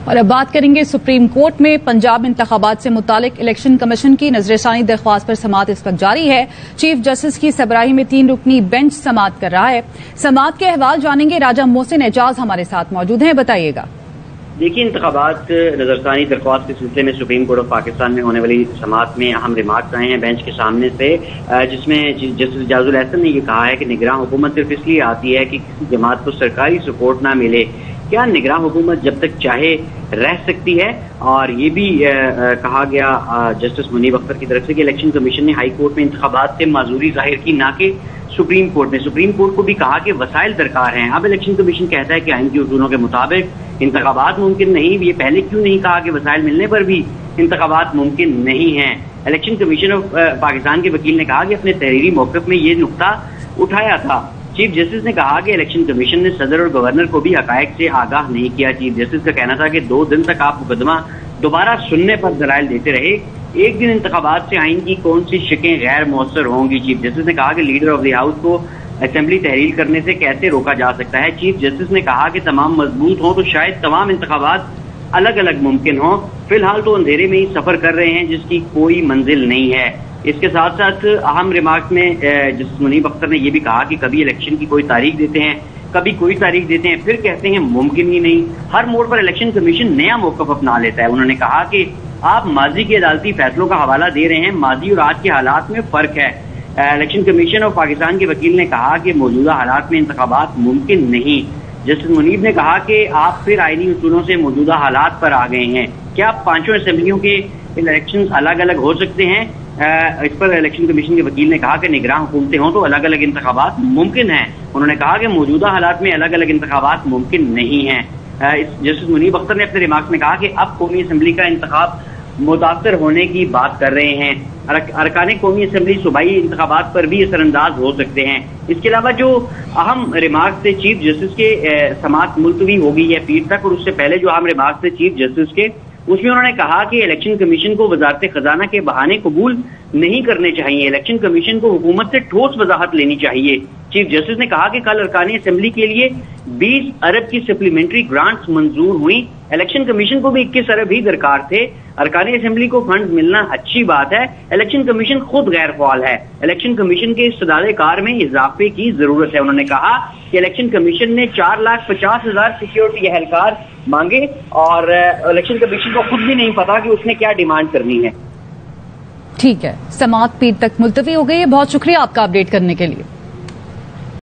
और अब बात करेंगे सुप्रीम कोर्ट में पंजाब इंतखाबात से मुतालिक इलेक्शन कमीशन की नजरसानी दरख्वास्त पर समाअत इस वक्त जारी है। चीफ जस्टिस की सरबराही में 3 रुकनी बेंच समाअत कर रहा है। समाअत के अहवाल जानेंगे। राजा मोहसिन एजाज हमारे साथ मौजूद हैं, बताइएगा। देखिए, इंतखाबात नजरसानी दरख्वास्त के सिलसिले में सुप्रीम कोर्ट ऑफ पाकिस्तान में होने वाली समाअत में अहम रिमार्क्स आए हैं बेंच के सामने से, जिसमें जस्टिस जाजुल एहसन ने यह कहा है कि निगरान हुकूमत सिर्फ इसलिए आती है कि किसी जमात को सरकारी सपोर्ट ना मिले। क्या निगरान हुकूमत जब तक चाहे रह सकती है? और ये भी कहा गया जस्टिस मुनीब अख्तर की तरफ से कि इलेक्शन कमीशन ने हाई कोर्ट में इंतखाबात से माजूरी जाहिर की, ना कि सुप्रीम कोर्ट में। सुप्रीम कोर्ट को भी कहा कि वसाइल दरकार हैं। अब इलेक्शन कमीशन कहता है कि आइन के उसूलों के मुताबिक इंतखाबात मुमकिन नहीं। ये पहले क्यों नहीं कहा कि वसाइल मिलने पर भी इंतखाबात मुमकिन नहीं है? इलेक्शन कमीशन ऑफ पाकिस्तान के वकील ने कहा कि अपने तहरीरी मौक़िफ़ में ये नुक्ता उठाया था। चीफ जस्टिस ने कहा कि इलेक्शन कमीशन ने सदर और गवर्नर को भी हकायक से आगाह नहीं किया। चीफ जस्टिस का कहना था कि 2 दिन तक आप मुकदमा दोबारा सुनने पर दलाइल देते रहे। एक दिन इंतखाबात से आइन की कौन सी शिकें गैर मौसर होंगी? चीफ जस्टिस ने कहा कि लीडर ऑफ द हाउस को असेंबली तहरीर करने से कैसे रोका जा सकता है? चीफ जस्टिस ने कहा कि तमाम मजबूत हों तो शायद तमाम इंतखाबात अलग अलग मुमकिन हों। फिलहाल तो अंधेरे में ही सफर कर रहे हैं जिसकी कोई मंजिल नहीं है। इसके साथ साथ अहम रिमार्क में जस्टिस मुनीब अख्तर ने यह भी कहा कि कभी इलेक्शन की कोई तारीख देते हैं, कभी कोई तारीख देते हैं, फिर कहते हैं मुमकिन ही नहीं। हर मोड़ पर इलेक्शन कमीशन नया मौक़िफ़ अपना लेता है। उन्होंने कहा कि आप माजी के अदालती फैसलों का हवाला दे रहे हैं, माजी और आज के हालात में फर्क है। इलेक्शन कमीशन ऑफ पाकिस्तान के वकील ने कहा कि मौजूदा हालात में इंतखाबात मुमकिन नहीं। जस्टिस मुनीब ने कहा कि आप फिर आईनी उसूलों से मौजूदा हालात पर आ गए हैं। क्या 5 असेंबलियों के इलेक्शन अलग अलग हो सकते हैं? इस पर इलेक्शन कमीशन के वकील ने कहा कि निगरान हुकूमतें हों तो अलग अलग इंतखाबात मुमकिन हैं। उन्होंने कहा कि मौजूदा हालात में अलग अलग इंतखाबात मुमकिन नहीं है। जस्टिस मुनीब अख्तर ने अपने रिमार्क्स में कहा कि अब कौमी असम्बली का इंतखाब मुतासर होने की बात कर रहे हैं। अरकान कौमी असम्बली सूबाई इंतखाबात पर भी असरअंदाज हो सकते हैं। इसके अलावा जो अहम रिमार्क्स थे चीफ जस्टिस के, समाअत मुलतवी हो गई है पीर तक, और उससे पहले जो अहम रिमार्क्स थे चीफ जस्टिस के, उसमें उन्होंने कहा कि इलेक्शन कमीशन को वजारत खजाना के बहाने कबूल नहीं करने चाहिए। इलेक्शन कमीशन को हुकूमत से ठोस वजाहत लेनी चाहिए। चीफ जस्टिस ने कहा कि कल अरकानी असेंबली के लिए 20 अरब की सप्लीमेंट्री ग्रांट्स मंजूर हुई। इलेक्शन कमीशन को भी 21 अरब ही दरकार थे। अरकानी असेंबली को फंड मिलना अच्छी बात है। इलेक्शन कमीशन खुद गैर फाल है। इलेक्शन कमीशन के इस्तेदाद कार में इजाफे की जरूरत है। उन्होंने कहा कि इलेक्शन कमीशन ने 4,50,000 सिक्योरिटी एहलकार मांगे और इलेक्शन कमीशन को खुद भी नहीं पता कि उसने क्या डिमांड करनी है। ठीक है, समाअत पीर तक मुलतवी हो गई है। बहुत शुक्रिया आपका अपडेट करने के लिए।